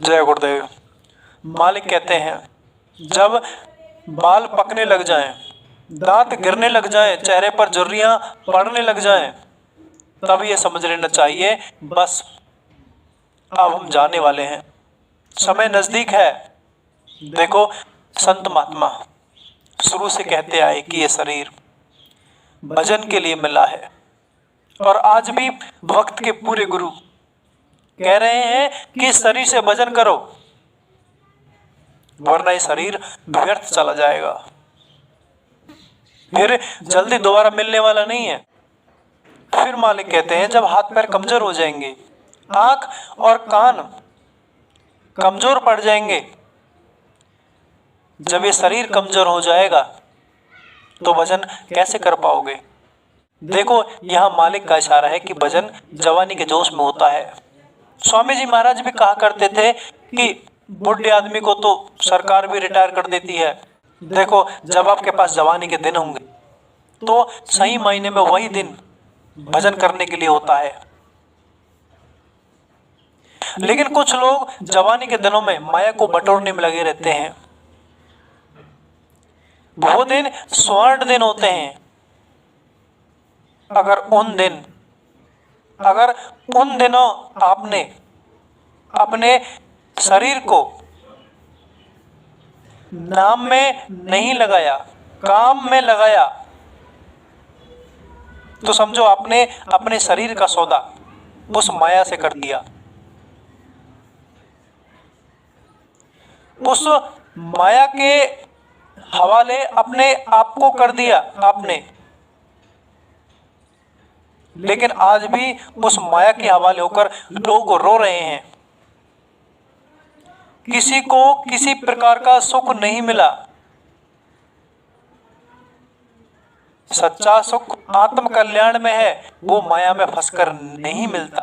जय गुरुदेव। मालिक कहते हैं, जब बाल पकने लग जाएं, दांत गिरने लग जाएं, चेहरे पर झुर्रियां पड़ने लग जाएं, तब ये समझ लेना चाहिए बस अब हम जाने वाले हैं, समय नजदीक है। देखो, संत महात्मा शुरू से कहते आए कि ये शरीर भजन के लिए मिला है, और आज भी वक्त के पूरे गुरु कह रहे हैं कि इस शरीर से भजन करो, वरना ये शरीर व्यर्थ चला जाएगा, फिर जल्दी दोबारा मिलने वाला नहीं है। फिर मालिक कहते हैं, जब हाथ पैर कमजोर हो जाएंगे, आंख और कान कमजोर पड़ जाएंगे, जब ये शरीर कमजोर हो जाएगा तो भजन कैसे कर पाओगे। देखो, यहां मालिक का इशारा है कि भजन जवानी के जोश में होता है। स्वामी जी महाराज भी कहा करते थे कि बुढ़े आदमी को तो सरकार भी रिटायर कर देती है। देखो, जब आपके पास जवानी के दिन होंगे तो सही मायने में वही दिन भजन करने के लिए होता है। लेकिन कुछ लोग जवानी के दिनों में माया को बटोरने में लगे रहते हैं। वो दिन स्वर्ण दिन होते हैं। अगर उन दिनों आपने अपने शरीर को नाम में नहीं लगाया, काम में लगाया, तो समझो आपने अपने शरीर का सौदा उस माया से कर दिया। उस माया के हवाले अपने आप को कर दिया आपने। लेकिन आज भी उस माया के हवाले होकर लोग रो रहे हैं। किसी को किसी प्रकार का सुख नहीं मिला। सच्चा सुख आत्म कल्याण में है, वो माया में फंसकर नहीं मिलता।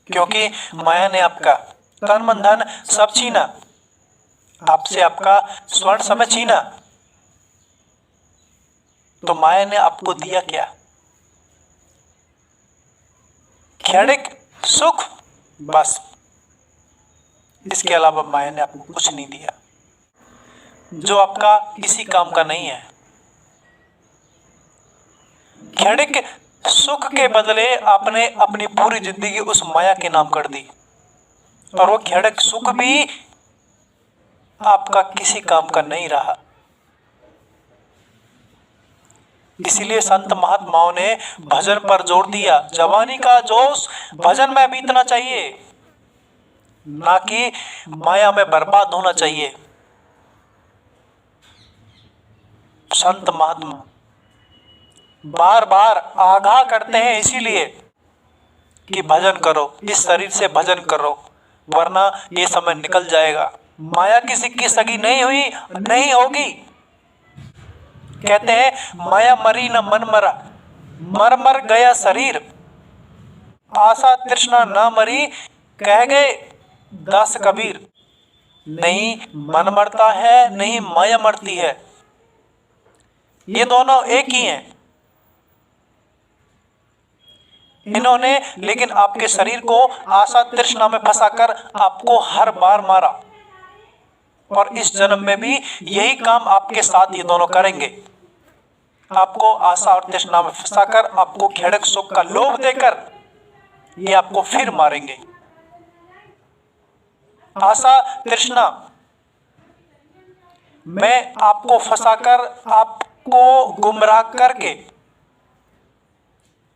क्योंकि माया ने आपका तन मन धन सब छीना, आपसे आपका स्वर्ण समय छीना, तो माया ने आपको दिया क्या? क्षणिक सुख, बस। इसके अलावा माया ने आपको कुछ नहीं दिया, जो आपका किसी काम का नहीं है। क्षणिक सुख के बदले आपने अपनी पूरी जिंदगी उस माया के नाम कर दी, और वो क्षणिक सुख भी आपका किसी काम का नहीं रहा। इसीलिए संत महात्माओं ने भजन पर जोर दिया। जवानी का जोश भजन में बीतना चाहिए, ना कि माया में बर्बाद होना चाहिए। संत महात्मा बार बार आगाह करते हैं इसीलिए कि भजन करो, इस शरीर से भजन करो, वरना ये समय निकल जाएगा। माया किसी की सगी नहीं होगी। कहते हैं, माया मरी न मन मरा, मर गया शरीर, आशा तृष्णा ना मरी, कह गए दास कबीर। नहीं मन मरता है, नहीं माया मरती है, ये दोनों एक ही हैं। इन्होंने लेकिन आपके शरीर को आशा तृष्णा में फंसाकर आपको हर बार मारा, और इस जन्म में भी यही काम आपके साथ ये दोनों करेंगे। आपको आशा और तृष्णा में फंसाकर, आपको क्षणिक सुख का लोभ देकर ये आपको फिर मारेंगे। आशा तृष्णा में आपको फंसाकर, आपको गुमराह करके,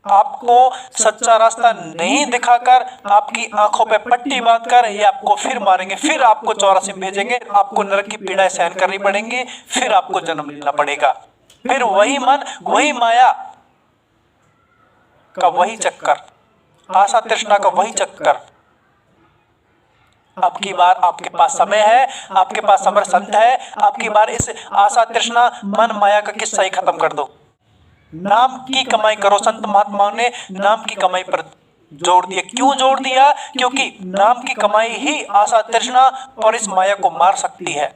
आपको सच्चा रास्ता नहीं दिखाकर, आपकी आंखों पे पट्टी बांधकर ये आपको फिर मारेंगे। फिर आपको 84 में भेजेंगे, आपको नरक की पीड़ाएं सहन करनी पड़ेंगी, फिर आपको जन्म लेना पड़ेगा। फिर वही मन, वही माया का वही चक्कर, आशा तृष्णा का वही चक्कर। आपकी बार आपके पास समय है, आपके पास समर संत है, आपकी बार इस आशा तृष्णा मन माया का किस्सा ही खत्म कर दो। नाम की कमाई करो। संत महात्माओं ने नाम की कमाई पर जोड़ दिया। क्यों जोड़ दिया? क्योंकि नाम की कमाई ही आशा तृष्णा और इस माया को मार सकती है,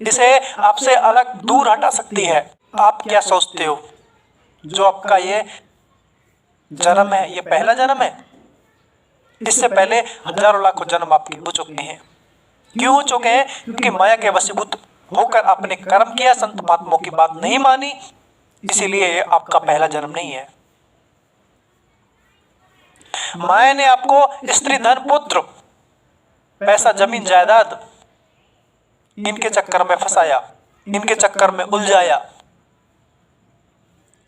इसे आपसे अलग दूर हटा सकती है। आप क्या सोचते हो, जो आपका ये जन्म है, ये पहला जन्म है? इससे पहले हजारों लाखों जन्म आपके हो चुके हैं। क्यों हो चुके हैं? क्योंकि माया के वशीभूत होकर आपने कर्म किया, संत महात्माओं की बात नहीं मानी, इसीलिए ये आपका पहला जन्म नहीं है। माया ने आपको स्त्री, धन, पुत्र, पैसा, जमीन, जायदाद, इनके चक्कर में फंसाया, इनके चक्कर में उलझाया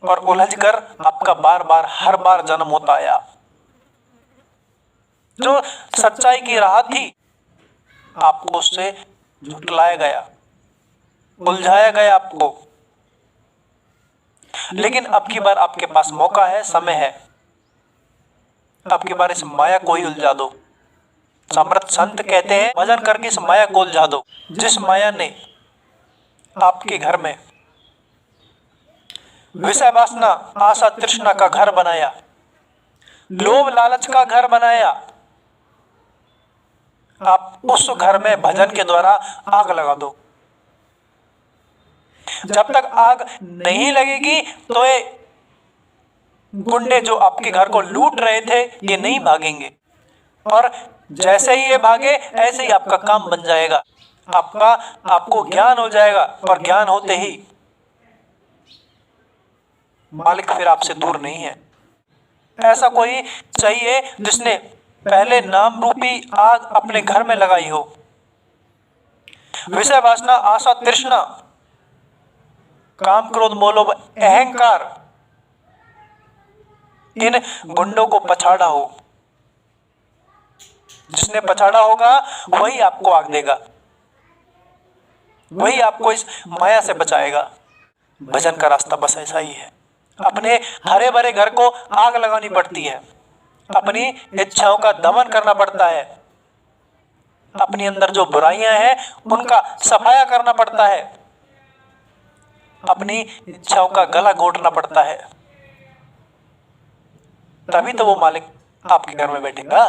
और उलझकर आपका बार बार हर बार जन्म होता आया। जो सच्चाई की राह थी आपको उससे झुटलाया गया, उलझाया गया आपको। लेकिन अब की बार आपके पास मौका है, समय है, अब की बार इस माया को ही उलझा दो। समर्थ संत कहते हैं भजन करके इस माया को उलझा दो। जिस माया ने आपके घर में विषय वासना, आशा, तृष्णा का घर बनाया, लोभ लालच का घर बनाया, आप उस घर में भजन के द्वारा आग लगा दो। जब तक आग नहीं लगेगी तो ये गुंडे जो आपके घर को लूट रहे थे ये नहीं भागेंगे, और जैसे ही ये भागे ऐसे ही आपका काम बन जाएगा, आपको ज्ञान हो जाएगा, और ज्ञान होते ही मालिक फिर आपसे दूर नहीं है। ऐसा कोई चाहिए जिसने पहले नाम रूपी आग अपने घर में लगाई हो। विषय वासना, आशा, तृष्णा, काम, क्रोध, मोह, लोभ, अहंकार, इन गुंडों को पछाड़ा हो। जिसने पछाड़ा होगा वही आपको आग देगा, वही आपको इस माया से बचाएगा। भजन का रास्ता बस ऐसा ही है। अपने हरे भरे घर को आग लगानी पड़ती है, अपनी इच्छाओं का दमन करना पड़ता है, अपने अंदर जो बुराइयां हैं उनका सफाया करना पड़ता है, अपनी इच्छाओं का गला घोटना पड़ता है, तभी तो वो मालिक आपके घर में बैठेगा।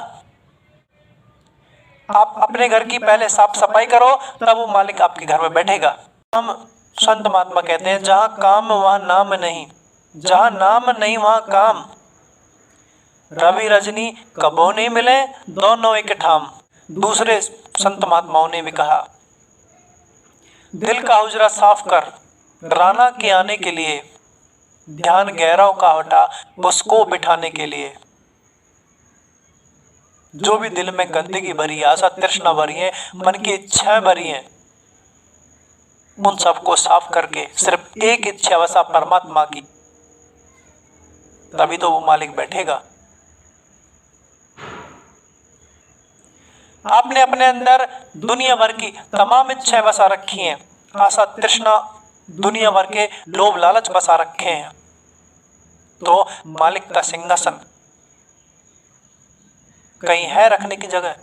आप अपने घर की पहले साफ सफाई करो, तब वो मालिक आपके घर में बैठेगा। हम संत महात्मा कहते हैं जहां काम वहां नाम नहीं, जहां नाम नहीं वहां काम, रवि रजनी कबो नहीं मिले दोनों एक ठाम। दूसरे संत महात्माओं ने भी कहा, दिल का हुजरा साफ कर राना के आने के लिए, ध्यान गहराओं का हटा उसको बिठाने के लिए। जो भी दिल में गंदगी भरी है, आशा तृष्णा भरी है, मन की इच्छाएं भरी हैं, उन सबको साफ करके सिर्फ एक इच्छा वसा परमात्मा की, तभी तो वो मालिक बैठेगा। आपने अपने अंदर दुनिया भर की तमाम इच्छाएं बसा रखी हैं, आशा तृष्णा, दुनिया भर के लोभ लालच बसा रखे हैं, तो मालिक का सिंहासन कहीं है रखने की जगह?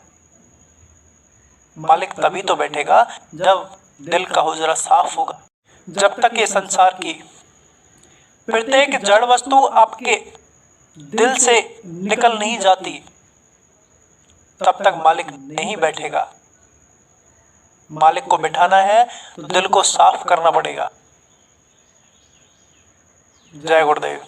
मालिक तभी तो बैठेगा जब दिल का हुजरा साफ होगा। जब तक ये संसार की प्रत्येक जड़ वस्तु आपके दिल से निकल नहीं जाती, तब तक मालिक नहीं बैठेगा। मालिक को बिठाना है तो दिल को साफ करना पड़ेगा। जय गुरुदेव।